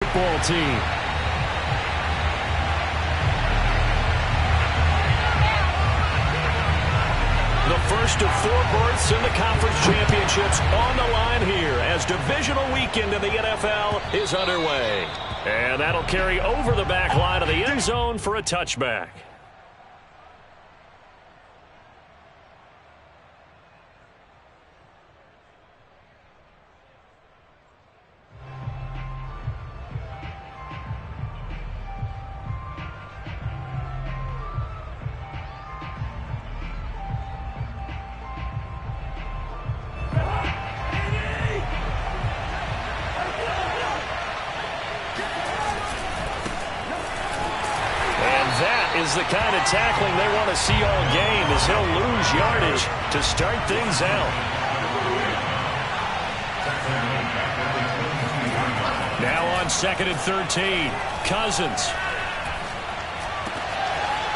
football team. The first of 4 berths in the conference championships on the line here as divisional weekend in the NFL is underway. And that'll carry over the back line of the end zone for a touchback. Is the kind of tackling they want to see all game as he'll lose yardage to start things out. Now on 2nd and 13. Cousins.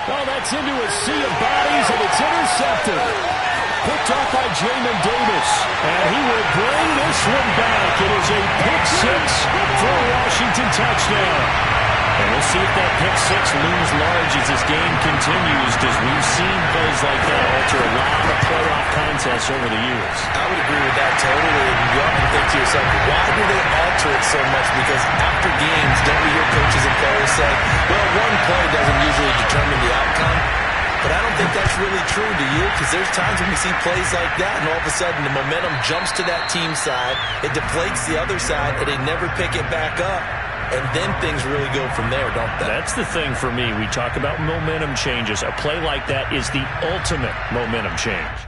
Oh, that's into a sea of bodies, and it's intercepted. Picked off by Jamin Davis. And he will bring this one back. It is a pick 6 for a Washington touchdown. And we'll see if that pick 6 looms large as this game continues, because we've seen plays like that alter a lot of playoff contests over the years. I would agree with that totally. And you often think to yourself, why do they alter it so much? Because after games, don't we hear coaches and players say, well, one play doesn't usually determine the outcome. But I don't think that's really true, do you? Because there's times when we see plays like that, and all of a sudden the momentum jumps to that team side, it deflates the other side, and they never pick it back up. And then things really go from there, don't they? That's the thing for me. We talk about momentum changes. A play like that is the ultimate momentum change.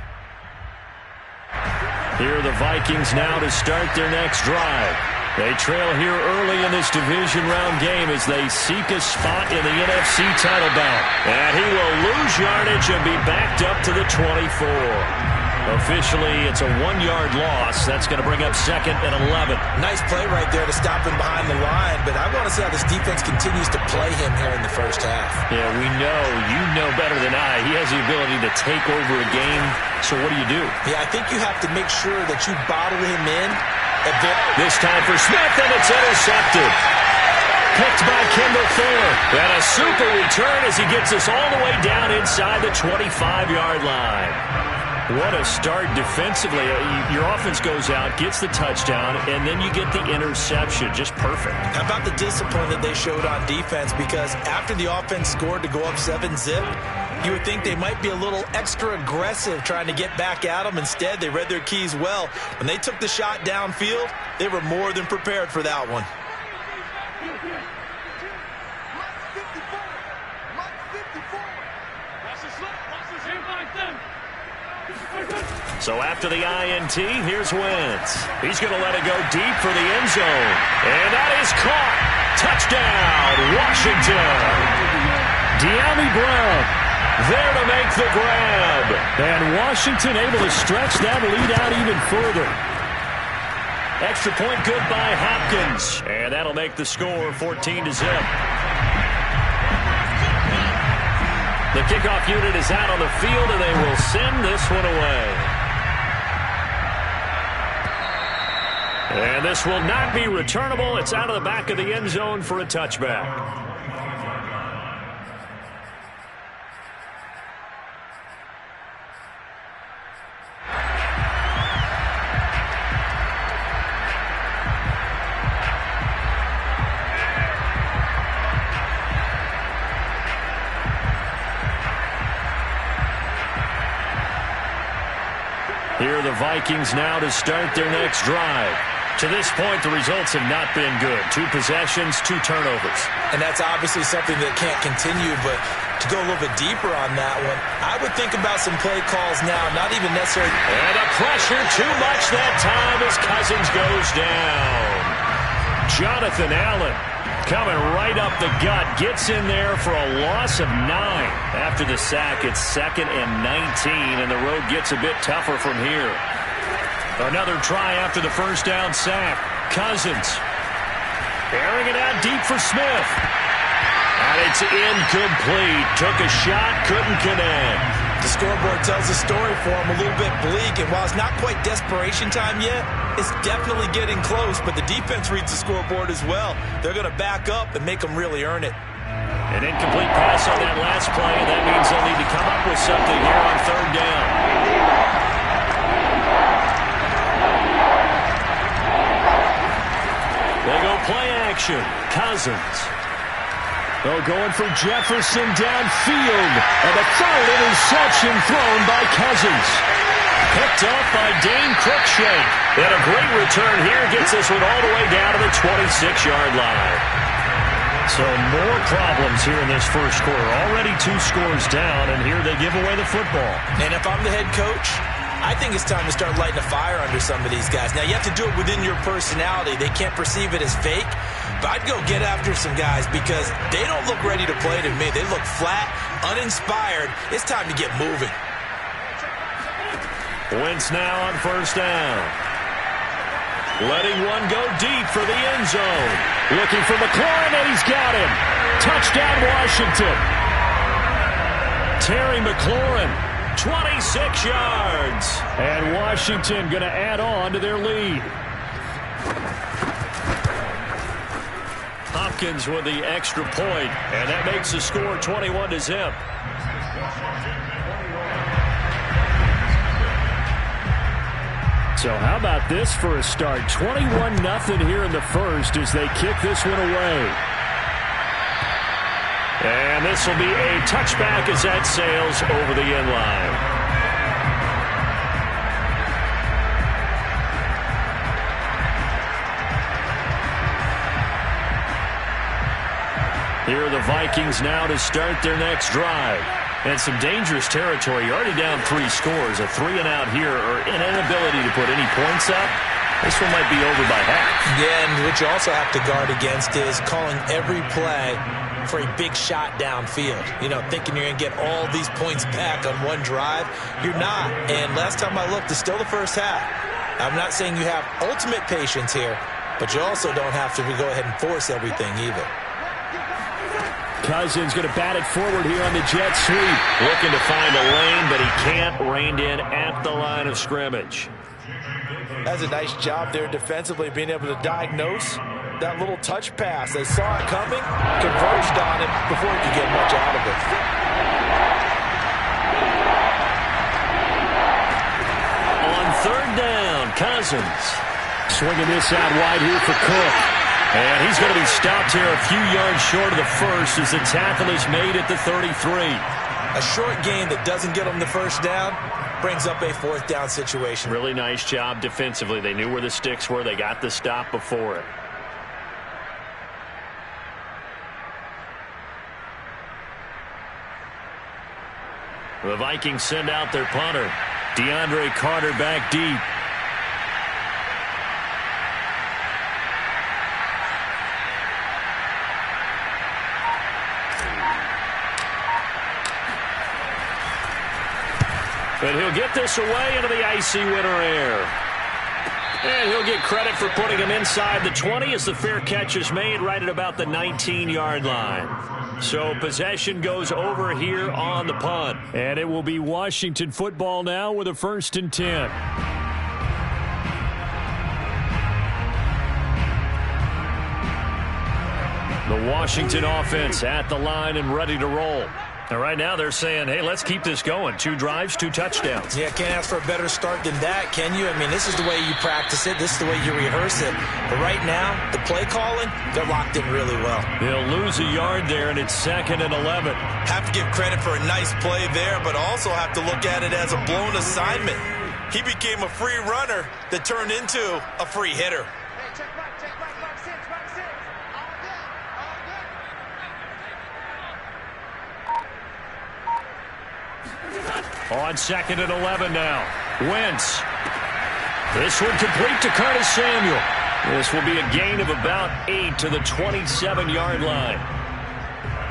Here are the Vikings now to start their next drive. They trail here early in this division round game as they seek a spot in the NFC title bout. And he will lose yardage and be backed up to the 24. Officially, it's a 1-yard loss. That's going to bring up 2nd and 11. Nice play right there to stop him behind the line, but I want to see how this defense continues to play him here in the first half. Yeah, we know. You know better than I. He has the ability to take over a game, so what do? Yeah, I think you have to make sure that you bottle him in. This time for Smith, and it's intercepted. Picked by Kendall Fuller. And a super return as he gets us all the way down inside the 25-yard line. What a start defensively. Your offense goes out, gets the touchdown, and then you get the interception. Just perfect. How about the discipline that they showed on defense? Because after the offense scored to go up 7-zip, you would think they might be a little extra aggressive trying to get back at them. Instead, they read their keys well. When they took the shot downfield, they were more than prepared for that one. So after the INT, here's Wentz. He's going to let it go deep for the end zone. And that is caught. Touchdown, Washington. De'Ami Brown there to make the grab. And Washington able to stretch that lead out even further. Extra point good by Hopkins. And that'll make the score 14-0. The kickoff unit is out on the field, and they will send this one away. And this will not be returnable. It's out of the back of the end zone for a touchback. Here are the Vikings now to start their next drive. To this point, the results have not been good. 2 possessions, 2 turnovers. And that's obviously something that can't continue, but to go a little bit deeper on that one, I would think about some play calls now, not even necessarily. And a pressure too much that time as Cousins goes down. Jonathan Allen coming right up the gut, gets in there for a loss of 9. After the sack, it's 2nd and 19, and the road gets a bit tougher from here. Another try after the first down sack. Cousins airing it out deep for Smith. And it's incomplete. Took a shot, couldn't connect. The scoreboard tells the story for them, a little bit bleak, and while it's not quite desperation time yet, it's definitely getting close, but the defense reads the scoreboard as well. They're going to back up and make them really earn it. An incomplete pass on that last play, and that means they'll need to come up with something here on third down. They go play action. Cousins. They're going for Jefferson downfield. And the third interception thrown by Cousins. Picked up by Dane Cruikshank. And a great return here gets this one all the way down to the 26-yard line. So more problems here in this first quarter. Already 2 scores down, and here they give away the football. And if I'm the head coach, I think it's time to start lighting a fire under some of these guys. Now, you have to do it within your personality. They can't perceive it as fake. But I'd go get after some guys because they don't look ready to play to me. They look flat, uninspired. It's time to get moving. Wentz now on first down. Letting one go deep for the end zone. Looking for McLaurin, and he's got him. Touchdown, Washington. Terry McLaurin, 26 yards. And Washington going to add on to their lead. Hopkins with the extra point, and that makes the score 21-0. So how about this for a start? 21-0 here in the first as they kick this one away. And this will be a touchback as that sails over the end line. Here are the Vikings now to start their next drive. And some dangerous territory. You're already down 3 scores. A 3-and-out here, or an inability to put any points up. This one might be over by half. Yeah, and what you also have to guard against is calling every play for a big shot downfield. You know, thinking you're going to get all these points back on one drive. You're not. And last time I looked, it's still the first half. I'm not saying you have ultimate patience here, but you also don't have to go ahead and force everything either. Cousins going to bat it forward here on the jet sweep. Looking to find a lane, but he can't. Reined in at the line of scrimmage. That's a nice job there defensively, being able to diagnose that little touch pass. They saw it coming, converged on it before he could get much out of it. On third down, Cousins. Swinging this out wide here for Cook. And he's going to be stopped here a few yards short of the first as the tackle is made at the 33. A short gain that doesn't get him the first down brings up a 4th down situation. Really nice job defensively. They knew where the sticks were. They got the stop before it. The Vikings send out their punter. DeAndre Carter back deep. And he'll get this away into the icy winter air. And he'll get credit for putting him inside the 20 as the fair catch is made right at about the 19-yard line. So possession goes over here on the punt. And it will be Washington football now with a 1st and 10. The Washington offense at the line and ready to roll. And right now they're saying, hey, let's keep this going. 2 drives, 2 touchdowns. Yeah, can't ask for a better start than that, can you? I mean, this is the way you practice it. This is the way you rehearse it. But right now, the play calling, they're locked in really well. They'll lose a yard there, and it's 2nd and 11. Have to give credit for a nice play there, but also have to look at it as a blown assignment. He became a free runner that turned into a free hitter. On 2nd and 11 now. Wentz. This one complete to Curtis Samuel. This will be a gain of about 8 to the 27-yard line.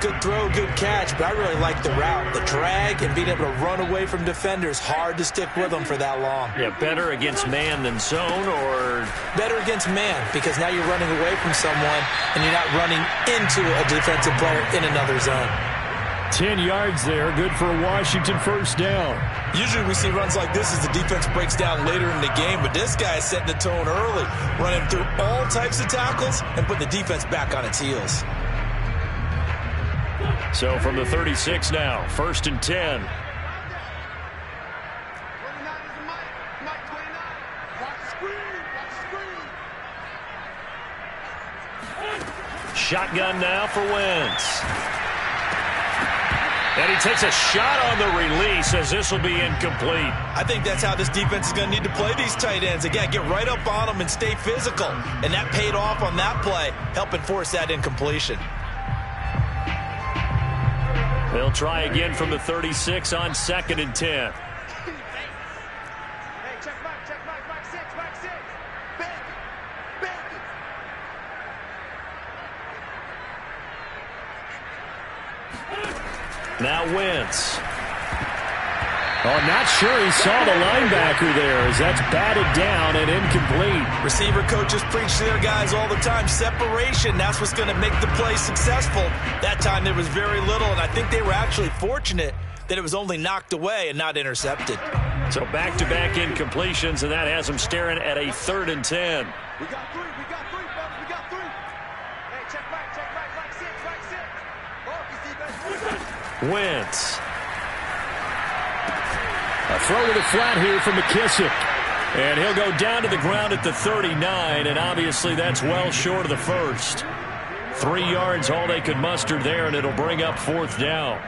Good throw, good catch, but I really like the route. The drag and being able to run away from defenders. Hard to stick with them for that long. Yeah, better against man than zone, or? Better against man, because now you're running away from someone and you're not running into a defensive player in another zone. 10 yards there. Good for a Washington first down. Usually we see runs like this as the defense breaks down later in the game, but this guy is setting the tone early, running through all types of tackles and putting the defense back on its heels. So from the 36 now, 1st and 10. Shotgun now for Wentz. And he takes a shot on the release as this will be incomplete. I think that's how this defense is going to need to play these tight ends. Again, get right up on them and stay physical. And that paid off on that play, helping force that incompletion. They'll try again from the 36 on 2nd and 10. Now Wentz. Oh, not sure he saw the linebacker there as that's batted down and incomplete. Receiver coaches preach to their guys all the time. Separation, that's what's going to make the play successful. That time there was very little, and I think they were actually fortunate that it was only knocked away and not intercepted. So back-to-back incompletions, and that has them staring at a 3rd and 10. We got three, fellas, we got 3. Hey, check back, six. Wentz. A throw to the flat here from McKissick. And he'll go down to the ground at the 39, and obviously that's well short of the first. 3 yards all they could muster there, and it'll bring up 4th down.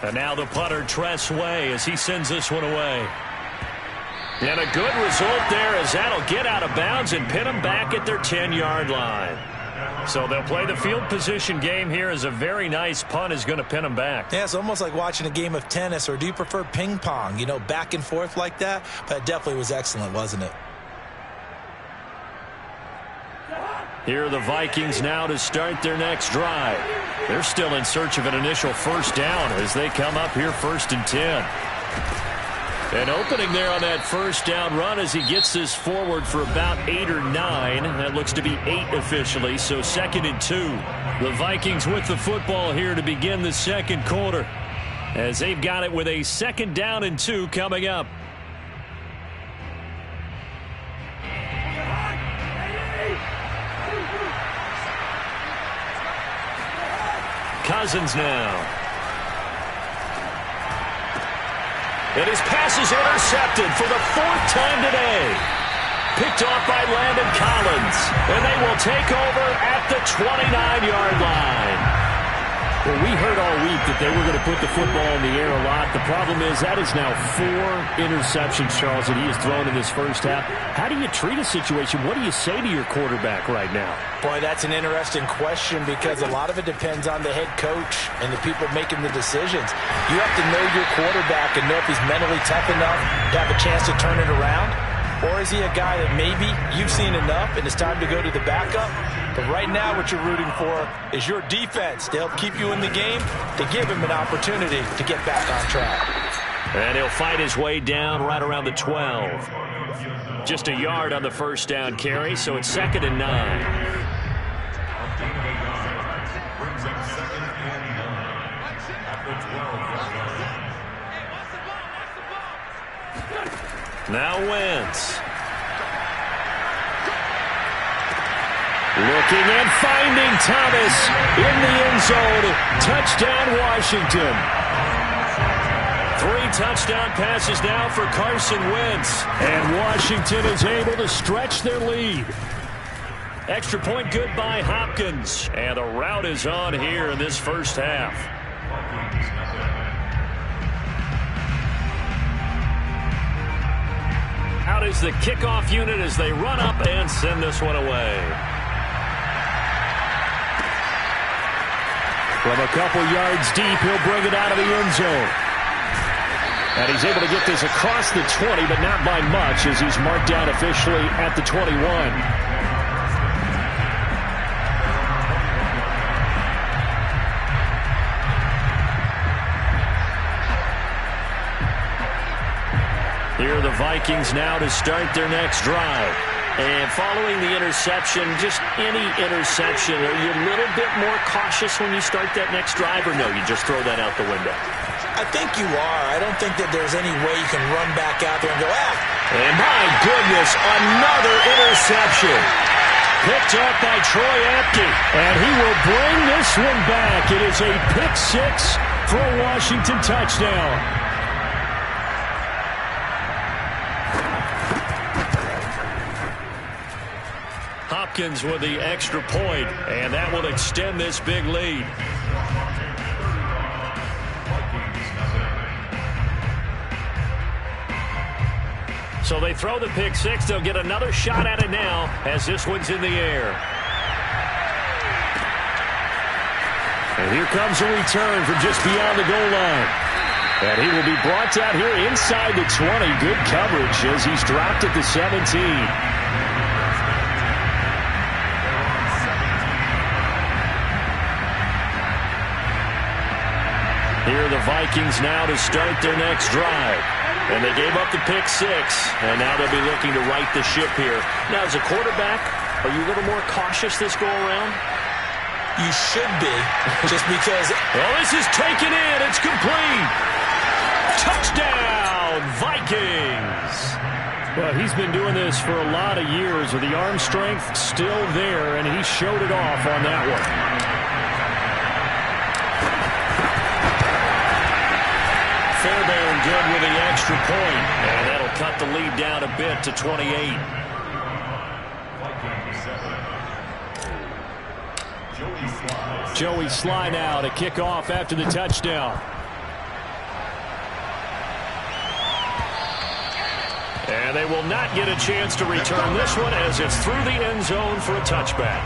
And now the punter, Tress Way, as he sends this one away. And a good result there as that'll get out of bounds and pin them back at their 10-yard line. So they'll play the field position game here as a very nice punt is going to pin them back. Yeah, it's almost like watching a game of tennis, or do you prefer ping pong? You know, back and forth like that? But it definitely was excellent, wasn't it? Here are the Vikings now to start their next drive. They're still in search of an initial first down as they come up here 1st and 10. And opening there on that first down run as he gets this forward for about 8 or 9. That looks to be 8 officially, so 2nd and 2. The Vikings with the football here to begin the second quarter as they've got it with a 2nd down and 2 coming up. Cousins now. And his pass is intercepted for the 4th time today. Picked off by Landon Collins. And they will take over at the 29-yard line. Well, we heard all week that they were going to put the football in the air a lot. The problem is that is now 4 interceptions, Charles, that he has thrown in this first half. How do you treat a situation? What do you say to your quarterback right now? Boy, that's an interesting question because a lot of it depends on the head coach and the people making the decisions. You have to know your quarterback and know if he's mentally tough enough to have a chance to turn it around. Or is he a guy that maybe you've seen enough and it's time to go to the backup? But right now what you're rooting for is your defense to help keep you in the game, to give him an opportunity to get back on track. And he'll fight his way down right around the 12. Just a yard on the first down carry, so it's 2nd and 9. Now Wentz. Looking and finding Thomas in the end zone. Touchdown, Washington. 3 touchdown passes now for Carson Wentz. And Washington is able to stretch their lead. Extra point good by Hopkins. And the route is on here in this first half. Out is the kickoff unit as they run up and send this one away. From a couple yards deep, he'll bring it out of the end zone. And he's able to get this across the 20, but not by much as he's marked down officially at the 21. Here are the Vikings now to start their next drive. And following the interception, just any interception, are you a little bit more cautious when you start that next drive, or no, you just throw that out the window? I think you are. I don't think that there's any way you can run back out there and go, And my goodness, another interception. Picked up by Troy Apke. And he will bring this one back. It is a pick six for a Washington touchdown. Hopkins with the extra point, and that will extend this big lead. So they throw the pick six. They'll get another shot at it now as this one's in the air. And here comes a return from just beyond the goal line. And he will be brought down here inside the 20. Good coverage as he's dropped at the 17. Here are the Vikings now to start their next drive. And they gave up the pick six, and now they'll be looking to right the ship here. Now, as a quarterback, are you a little more cautious this go-around? You should be, just because. Well, this is taken in. It's complete. Touchdown, Vikings. Well, he's been doing this for a lot of years with the arm strength still there, and he showed it off on that one. Fairbairn good with the extra point, and that'll cut the lead down a bit to 28. Joey Sly now to kick off after the touchdown. And they will not get a chance to return this one as it's through the end zone for a touchback.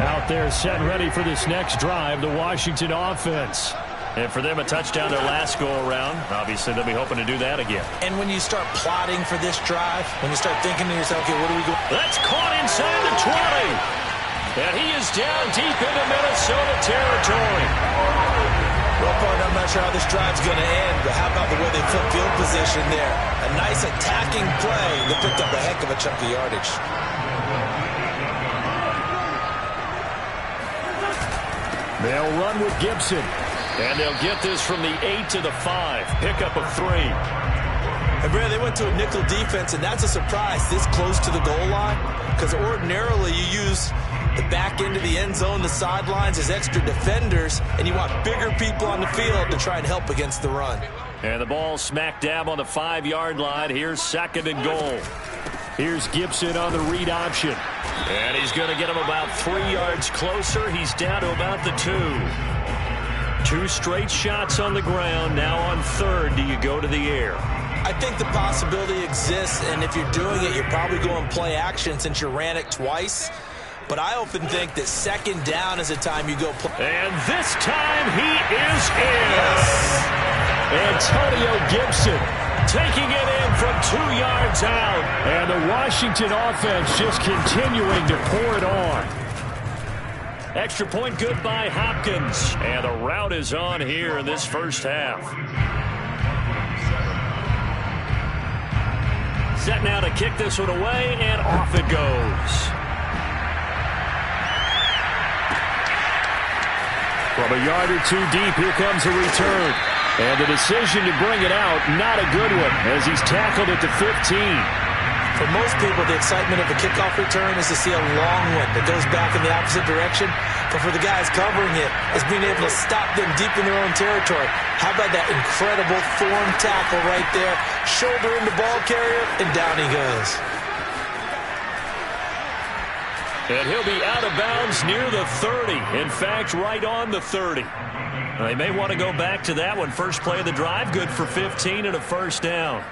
Out there set ready for this next drive, the Washington offense. And for them, a touchdown their last go-around. Obviously, they'll be hoping to do that again. And when you start plotting for this drive, when you start thinking to yourself, okay, what do we do? That's caught inside the 20. And he is down deep into Minnesota territory. Well, partner, I'm not sure how this drive's going to end, but how about the way they flip field position there? A nice attacking play. They picked up a heck of a chunk of yardage. They'll run with Gibson. And they'll get this from the 8 to the 5. Pickup of 3. And Brad, they went to a nickel defense, and that's a surprise this close to the goal line. Because ordinarily you use the back end of the end zone, the sidelines as extra defenders, and you want bigger people on the field to try and help against the run. And the ball smack dab on the 5-yard line. Here's second and goal. Here's Gibson on the read option. And he's going to get him about 3 yards closer. He's down to about the 2. 2 straight shots on the ground. Now on third, do you go to the air? I think the possibility exists, and if you're doing it, you're probably going play action since you ran it twice. But I often think that second down is a time you go play. And this time he is in. Yes. Antonio Gibson taking it in from 2 yards out. And the Washington offense just continuing to pour it on. Extra point good by Hopkins. And the route is on here in this first half. Set now to kick this one away, and off it goes. From a yard or 2 deep, here comes a return. And the decision to bring it out, not a good one, as he's tackled at the 15. For most people, the excitement of a kickoff return is to see a long one that goes back in the opposite direction. But for the guys covering it, is being able to stop them deep in their own territory. How about that incredible form tackle right there? Shoulder into ball carrier, and down he goes. And he'll be out of bounds near the 30. In fact, right on the 30. They may want to go back to that one. First play of the drive, good for 15 and a first down.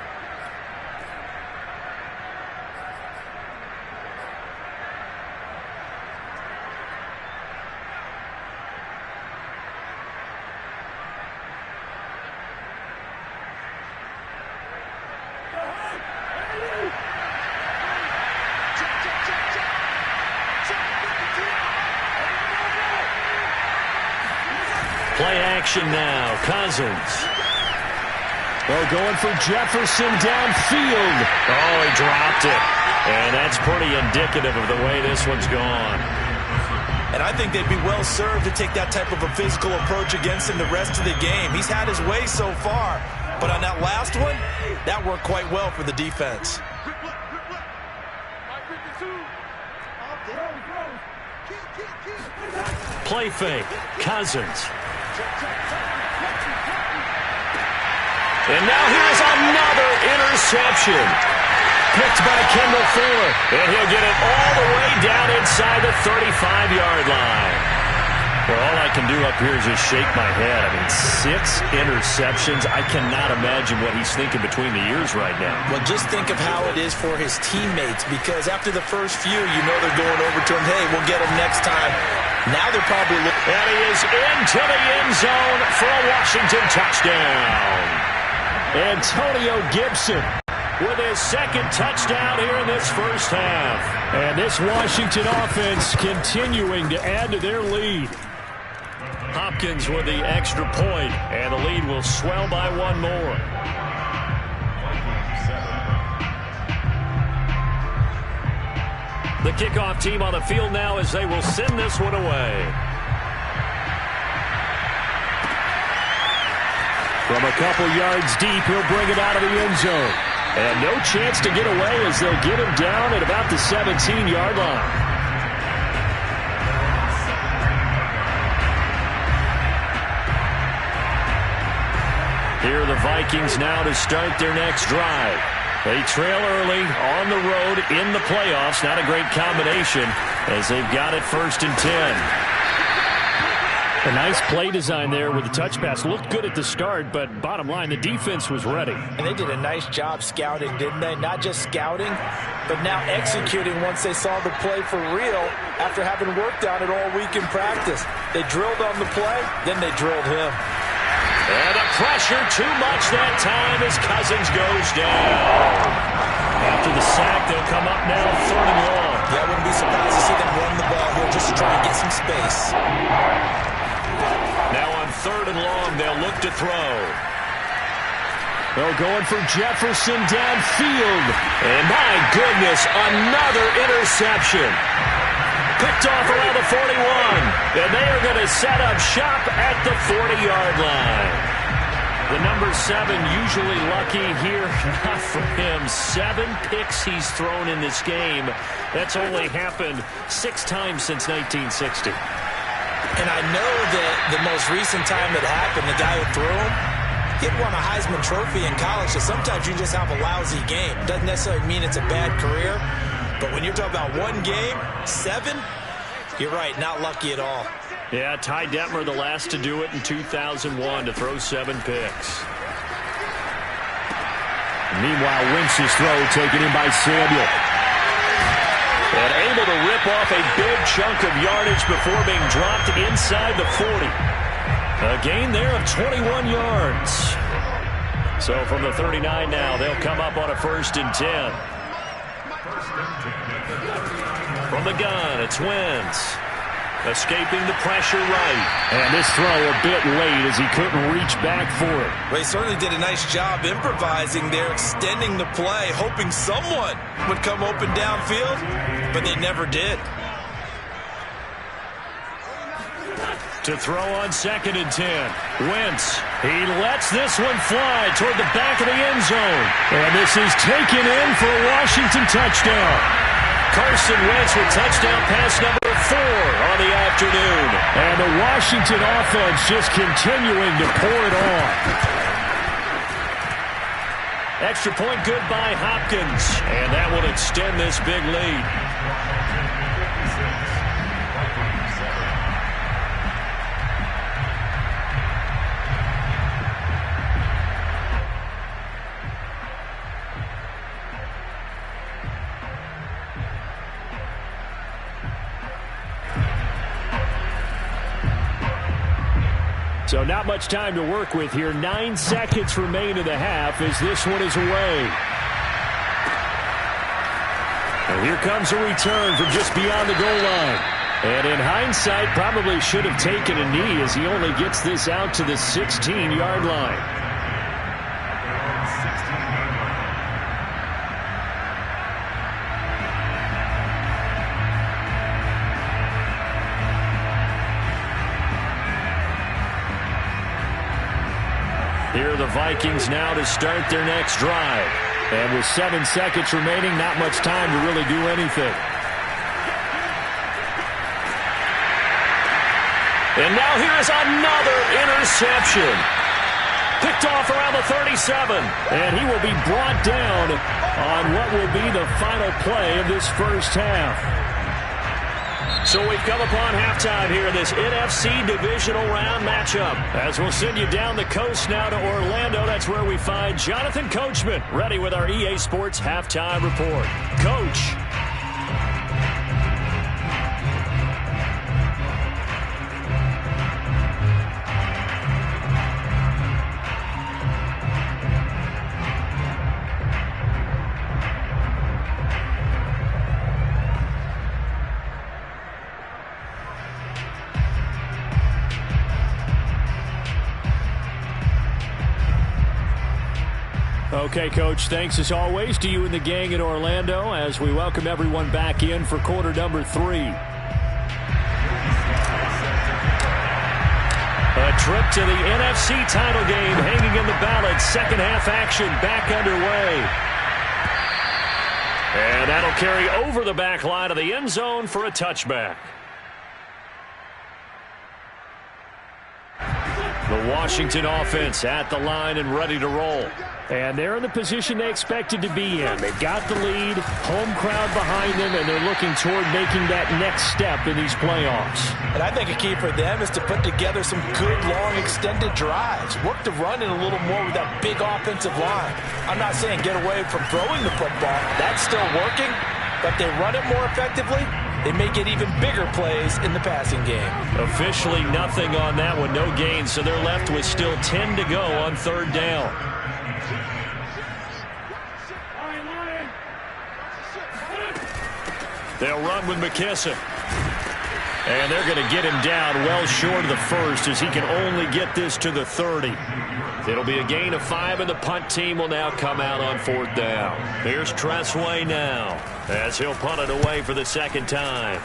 Play action now. Cousins. Well, going for Jefferson downfield. Oh, he dropped it. And that's pretty indicative of the way this one's gone. And I think they'd be well served to take that type of a physical approach against him the rest of the game. He's had his way so far. But on that last one, that worked quite well for the defense. Play fake. Cousins. And now here's another interception. Picked by Kendall Fuller. And he'll get it all the way down inside the 35-yard line. Well, all I can do up here is just shake my head. I mean, 6 interceptions. I cannot imagine what he's thinking between the ears right now. Well, just think of how it is for his teammates, because after the first few, you know they're going over to him, hey, we'll get him next time. Now they're probably looking. And he is into the end zone for a Washington touchdown. Antonio Gibson with his second touchdown here in this first half. And this Washington offense continuing to add to their lead. Hopkins with the extra point, and the lead will swell by one more. The kickoff team on the field now as they will send this one away. From a couple yards deep, he'll bring it out of the end zone. And no chance to get away as they'll get him down at about the 17-yard line. Here are the Vikings now to start their next drive. They trail early on the road in the playoffs. Not a great combination as they've got it 1st and 10. A nice play design there with the touch pass. Looked good at the start, but bottom line, the defense was ready. And they did a nice job scouting, didn't they? Not just scouting, but now executing once they saw the play for real after having worked on it all week in practice. They drilled on the play, then they drilled him. And the pressure too much that time as Cousins goes down. After the sack, they'll come up now 3rd and long. Yeah, I wouldn't be surprised to see them run the ball here just to try and get some space. Now on 3rd and long, they'll look to throw. They're going for Jefferson downfield. And my goodness, another interception. Picked off around the 41. And they are going to set up shop at the 40-yard line. The number 7 usually lucky here. Not for him. 7 picks he's thrown in this game. That's only happened 6 times since 1960. And I know that the most recent time it happened, the guy who threw him, he had won a Heisman Trophy in college, so sometimes you just have a lousy game. Doesn't necessarily mean it's a bad career, but when you're talking about one game, 7, you're right, not lucky at all. Yeah, Ty Detmer the last to do it in 2001 to throw 7 picks. Meanwhile, Wentz's throw taken in by Samuel. And able to rip off a big chunk of yardage before being dropped inside the 40. A gain there of 21 yards. So from the 39 now, they'll come up on a 1st and 10. From the gun, it's Wentz. Escaping the pressure right. And this throw a bit late as he couldn't reach back for it. Well, he certainly did a nice job improvising there, extending the play, hoping someone would come open downfield, but they never did. To throw on 2nd and 10. Wentz, he lets this one fly toward the back of the end zone. And this is taken in for a Washington touchdown. Carson Wentz with touchdown pass number 4 on the afternoon. And the Washington offense just continuing to pour it on. Extra point good by Hopkins. And that will extend this big lead. So not much time to work with here. 9 seconds remain in the half as this one is away. And here comes a return from just beyond the goal line. And in hindsight, probably should have taken a knee as he only gets this out to the 16-yard line. Vikings now to start their next drive. And with 7 seconds remaining, not much time to really do anything. And now here is another interception. Picked off around the 37. And he will be brought down on what will be the final play of this first half. So we've come upon halftime here in this NFC Divisional Round matchup. As we'll send you down the coast now to Orlando, that's where we find Jonathan Coachman, ready with our EA Sports Halftime Report. Coach. Okay, Coach, thanks as always to you and the gang in Orlando as we welcome everyone back in for quarter number 3. A trip to the NFC title game hanging in the balance. Second half action back underway. And that'll carry over the back line of the end zone for a touchback. The Washington offense at the line and ready to roll. And they're in the position they expected to be in. They've got the lead, home crowd behind them, and they're looking toward making that next step in these playoffs. And I think a key for them is to put together some good, long, extended drives. Work the run in a little more with that big offensive line. I'm not saying get away from throwing the football. That's still working. But they run it more effectively, they may get even bigger plays in the passing game. Officially nothing on that one, no gain. So they're left with still 10 to go on third down. They'll run with McKissick. And they're going to get him down well short of the first as he can only get this to the 30. It'll be a gain of 5, and the punt team will now come out on fourth down. Here's Tressway now as he'll punt it away for the second time.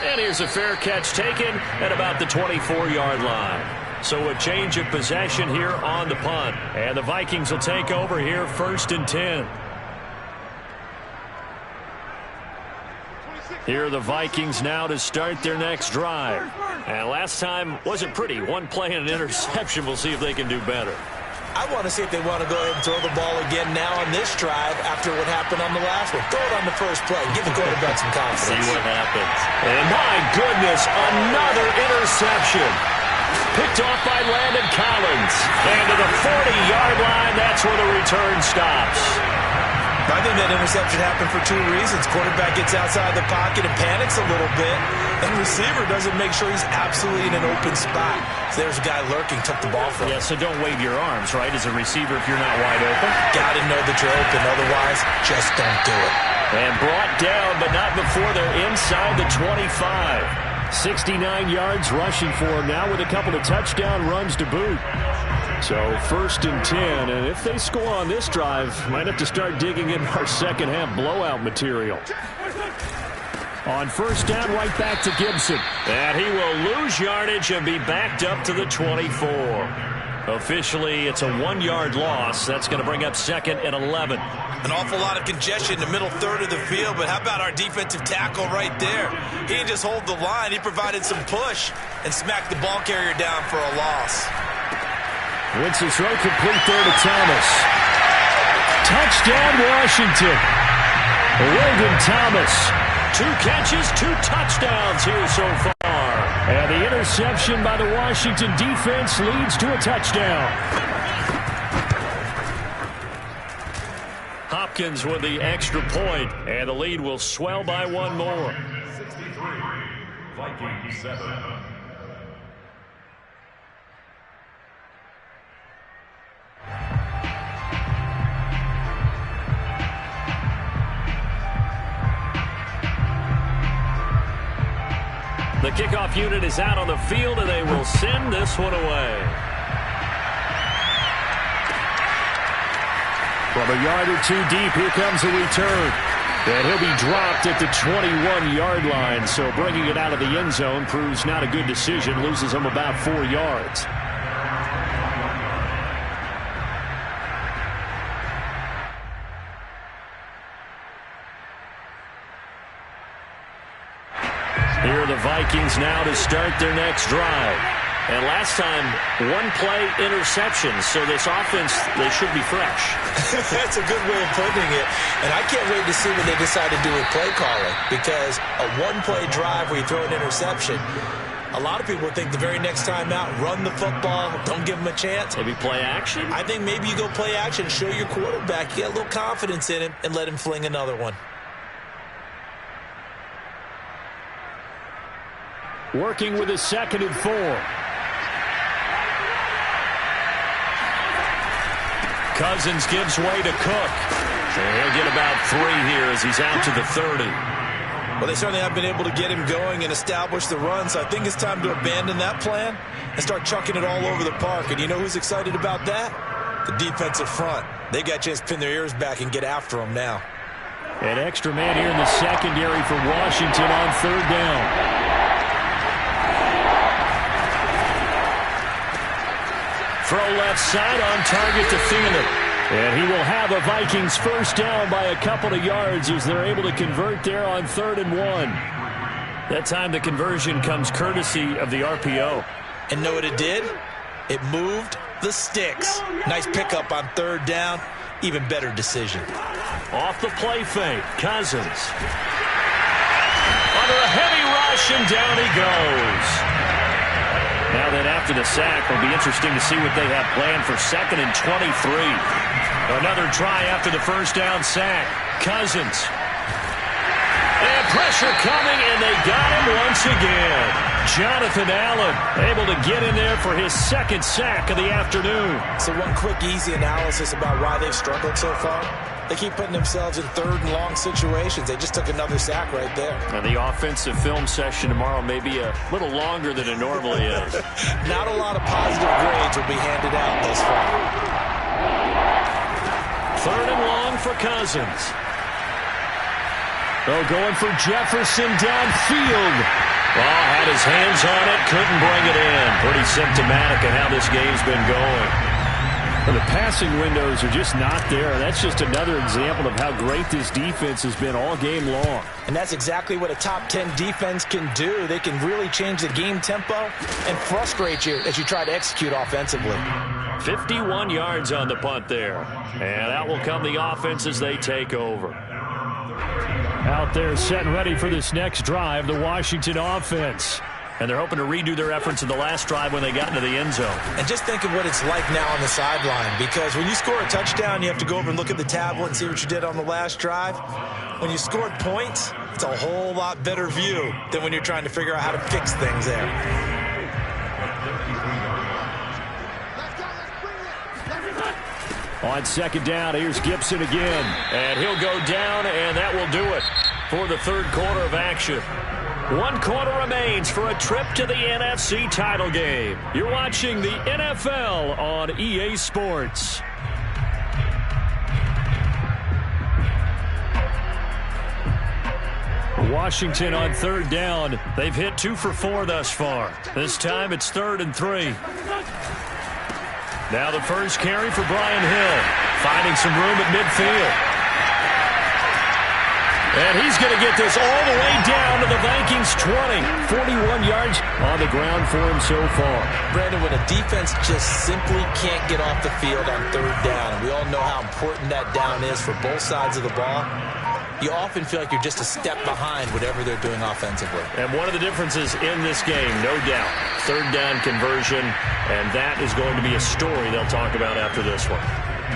And here's a fair catch taken at about the 24-yard line. So a change of possession here on the punt. And the Vikings will take over here first and 10. Here are the Vikings now to start their next drive. And last time wasn't pretty. One play and an interception. We'll see if they can do better. I want to see if they want to go ahead and throw the ball again now on this drive after what happened on the last one. Throw it on the first play. Give the quarterback some confidence. See what happens. And my goodness, another interception. Picked off by Landon Collins. And to the 40-yard line, that's where the return stops. I think that interception happened for 2 reasons. Quarterback gets outside the pocket and panics a little bit, and the receiver doesn't make sure he's absolutely in an open spot. So there's a guy lurking, took the ball from him. Yeah, so don't wave your arms, right, as a receiver if you're not wide open. Got to know that you're open. Otherwise, just don't do it. And brought down, but not before they're inside the 25. 69 yards rushing for him now with a couple of touchdown runs to boot. So first and 10, and if they score on this drive, might have to start digging in our second half blowout material. On first down, right back to Gibson. And he will lose yardage and be backed up to the 24. Officially, it's a 1-yard loss. That's going to bring up second and 11. An awful lot of congestion in the middle third of the field, but how about our defensive tackle right there? He didn't just hold the line. He provided some push and smacked the ball carrier down for a loss. Winston throw complete there to Thomas. Touchdown, Washington. Logan Thomas. 2 catches, 2 touchdowns here so far. And the interception by the Washington defense leads to a touchdown. Hopkins with the extra point, and the lead will swell by 1 more. 63, Vikings 7. The kickoff unit is out on the field, and they will send this one away. From a yard or 2 deep, here comes a return. And he'll be dropped at the 21-yard line. So bringing it out of the end zone proves not a good decision. Loses him about 4 yards. Here are the Vikings now to start their next drive. And last time, one-play interception, so this offense, they should be fresh. That's a good way of putting it. And I can't wait to see what they decide to do with play calling, because a one-play drive where you throw an interception, a lot of people think the very next time out, run the football, don't give them a chance. Maybe play action? I think maybe you go play action, show your quarterback, you get a little confidence in him, and let him fling another one. Working with a 2nd and 4. Cousins gives way to Cook. And he'll get about 3 here as he's out to the 30. Well, they certainly have been able to get him going and establish the run, so I think it's time to abandon that plan and start chucking it all over the park. And you know who's excited about that? The defensive front. They got a chance to pin their ears back and get after him now. An extra man here in the secondary for Washington on 3rd down. Throw left side on target to Thielen. And he will have a Vikings first down by a couple of yards as they're able to convert there on 3rd and 1. That time the conversion comes courtesy of the RPO. And know what it did? It moved the sticks. Nice pickup on 3rd down. Even better decision. Off the play fake, Cousins. Under a heavy rush, and down he goes. Now then, after the sack, it'll be interesting to see what they have planned for 2nd and 23. Another try after the first down sack. Cousins. And pressure coming, and they got him once again. Jonathan Allen able to get in there for his 2nd sack of the afternoon. So one quick, easy analysis about why they've struggled so far. They keep putting themselves in 3rd and long situations. They just took another sack right there. And the offensive film session tomorrow may be a little longer than it normally is. Not a lot of positive grades will be handed out thus far. 3rd and long for Cousins. Oh, going for Jefferson downfield. Oh, had his hands on it, couldn't bring it in. Pretty symptomatic of how this game's been going. Well, the passing windows are just not there. That's just another example of how great this defense has been all game long. And that's exactly what a top 10 defense can do. They can really change the game tempo and frustrate you as you try to execute offensively. 51 yards on the punt there. And out will come the offense as they take over. Out there set and ready for this next drive, the Washington offense. And they're hoping to redo their efforts in the last drive when they got into the end zone. And just think of what it's like now on the sideline, because when you score a touchdown, you have to go over and look at the tablet and see what you did on the last drive. When you scored points, it's a whole lot better view than when you're trying to figure out how to fix things there. On 2nd down, here's Gibson again. And he'll go down, and that will do it for the 3rd quarter of action. 1 quarter remains for a trip to the NFC title game. You're watching the NFL on EA Sports. Washington on 3rd down. They've hit 2 for 4 thus far. This time it's 3rd and 3. Now the first carry for Brian Hill. Finding some room at midfield. And he's going to get this all the way down to the Vikings 20. 41 yards on the ground for him so far. Brandon, when a defense just simply can't get off the field on 3rd down, and we all know how important that down is for both sides of the ball, you often feel like you're just a step behind whatever they're doing offensively. And one of the differences in this game, no doubt, 3rd down conversion, and that is going to be a story they'll talk about after this one.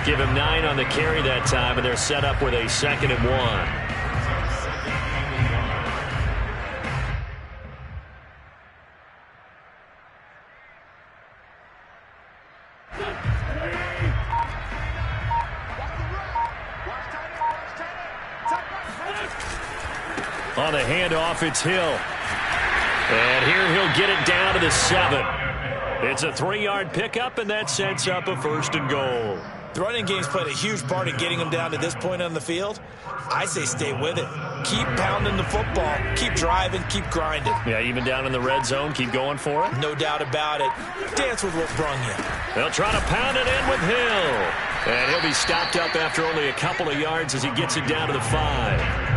Give him 9 on the carry that time, and they're set up with a 2nd and 1. On the handoff, it's Hill. And here he'll get it down to the 7. It's a 3-yard pickup, and that sets up a 1st and goal. The running game's played a huge part in getting them down to this point on the field. I say stay with it. Keep pounding the football. Keep driving. Keep grinding. Yeah, even down in the red zone, keep going for it. No doubt about it. Dance with what brung you. They'll try to pound it in with Hill. And he'll be stopped up after only a couple of yards as he gets it down to the 5.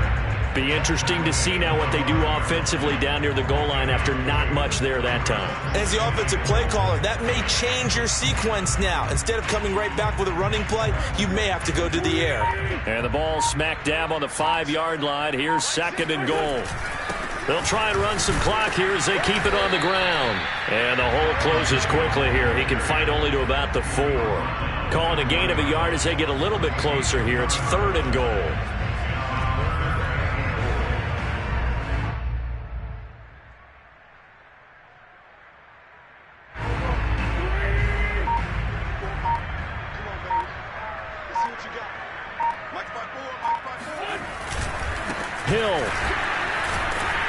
Be interesting to see now what they do offensively down near the goal line after not much there that time. As the offensive play caller, that may change your sequence now. Instead of coming right back with a running play, you may have to go to the air. And the ball smack dab on the 5-yard line. Here's 2nd and goal. They'll try and run some clock here as they keep it on the ground. And the hole closes quickly here. He can fight only to about the 4. Calling a gain of a yard as they get a little bit closer here. It's 3rd and goal. Hill.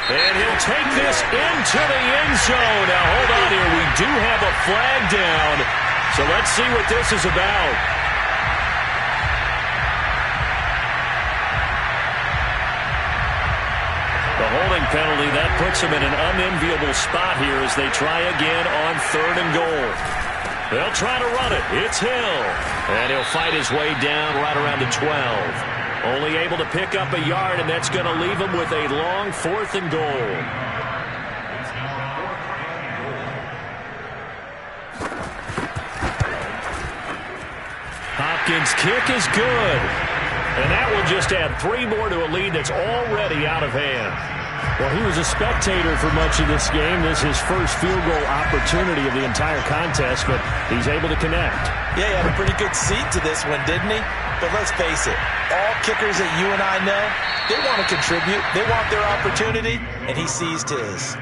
And he'll take this into the end zone. Now, hold on here. We do have a flag down. So let's see what this is about. The holding penalty, that puts him in an unenviable spot here as they try again on 3rd and goal. They'll try to run it. It's Hill. And he'll fight his way down right around the 12. Only able to pick up a yard, and that's going to leave him with a long 4th and goal. Hopkins' kick is good. And that will just add 3 more to a lead that's already out of hand. Well, he was a spectator for much of this game. This is his first field goal opportunity of the entire contest, but he's able to connect. Yeah, he had a pretty good seat to this one, didn't he? But let's face it, all kickers that you and I know, they want to contribute. They want their opportunity, and he seized his.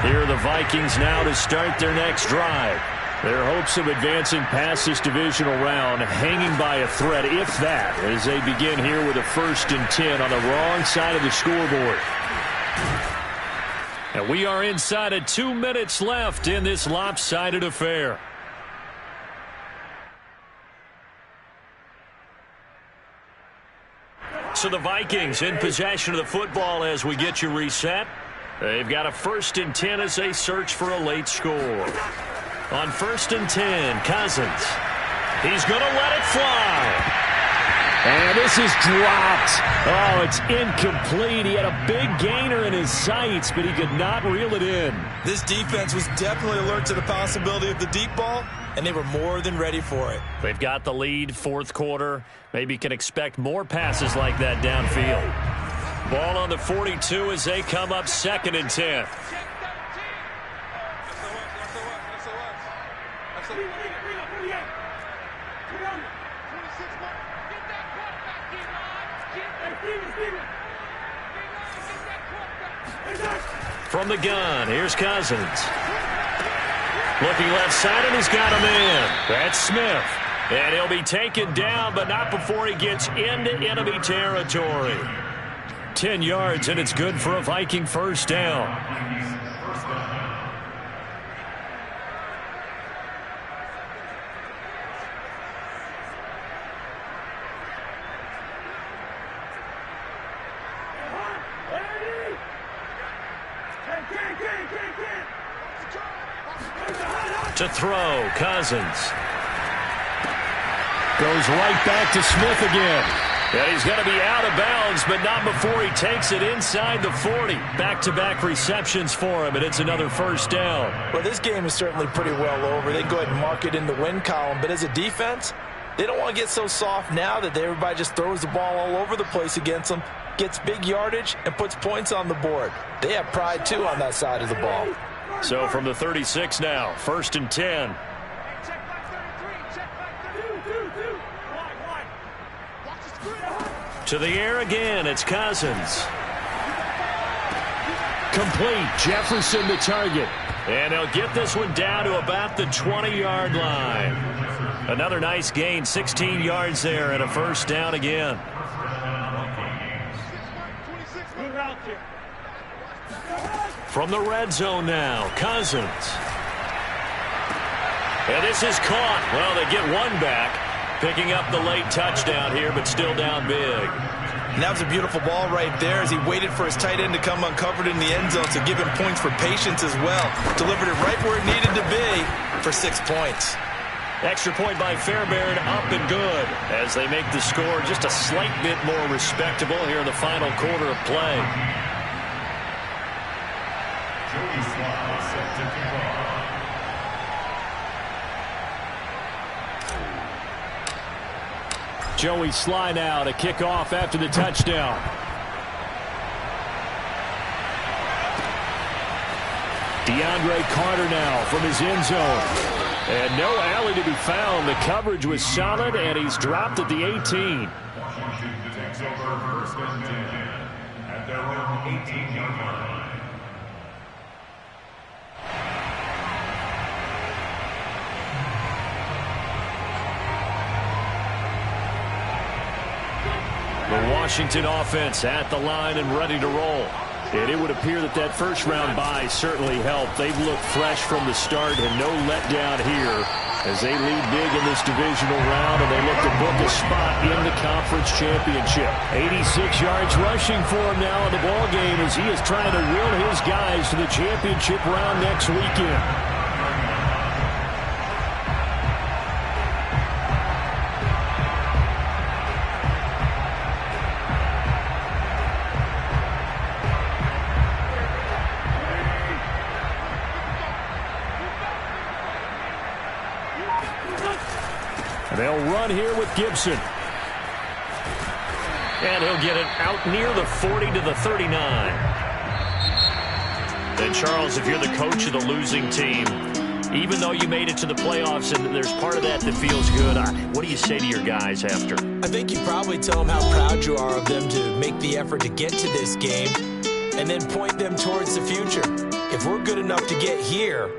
Here are the Vikings now to start their next drive. Their hopes of advancing past this divisional round hanging by a thread, if that, as they begin here with a 1st and 10 on the wrong side of the scoreboard. And we are inside of 2 minutes left in this lopsided affair. So the Vikings in possession of the football as we get you reset. They've got a 1st and 10 as they search for a late score. On 1st and 10, Cousins. He's going to let it fly. And this is dropped. Oh, it's incomplete. He had a big gainer in his sights, but he could not reel it in. This defense was definitely alert to the possibility of the deep ball, and they were more than ready for it. They've got the lead, 4th quarter. Maybe can expect more passes like that downfield. Ball on the 42 as they come up 2nd and 10. From the gun, here's Cousins. Looking left side, and he's got a man. That's Smith. And he'll be taken down, but not before he gets into enemy territory. 10 yards, and it's good for a Viking 1st down. To throw, Cousins. Goes right back to Smith again. And he's going to be out of bounds, but not before he takes it inside the 40. Back-to-back receptions for him, and it's another 1st down. Well, this game is certainly pretty well over. They can go ahead and mark it in the win column, but as a defense, they don't want to get so soft now that everybody just throws the ball all over the place against them, gets big yardage, and puts points on the board. They have pride, too, on that side of the ball. So from the 36 now, 1st and 10. To the air again, it's Cousins. Complete. Jefferson the target. And he'll get this one down to about the 20-yard line. Another nice gain, 16 yards there, and a 1st down again. From the red zone now, Cousins. And this is caught. Well, they get one back, picking up the late touchdown here, but still down big. And that was a beautiful ball right there as he waited for his tight end to come uncovered in the end zone, so give him points for patience as well. Delivered it right where it needed to be for 6 points. Extra point by Fairbairn, up and good, as they make the score just a slight bit more respectable here in the final quarter of play. Joey Sly set to kick off. Joey Sly now to kick off after the touchdown. DeAndre Carter now from his end zone. And no alley to be found. The coverage was solid, and he's dropped at the 18. Washington takes over first and 10 at their own 18-yard line. The Washington offense at the line and ready to roll. And it would appear that that first-round bye certainly helped. They've looked fresh from the start and no letdown here as they lead big in this divisional round, and they look to book a spot in the conference championship. 86 yards rushing for him now in the ballgame as he is trying to will his guys to the championship round next weekend. They'll run here with Gibson. And he'll get it out near the 40 to the 39. And Charles, if you're the coach of the losing team, even though you made it to the playoffs and there's part of that that feels good, what do you say to your guys after? I think you probably tell them how proud you are of them to make the effort to get to this game and then point them towards the future. If we're good enough to get here,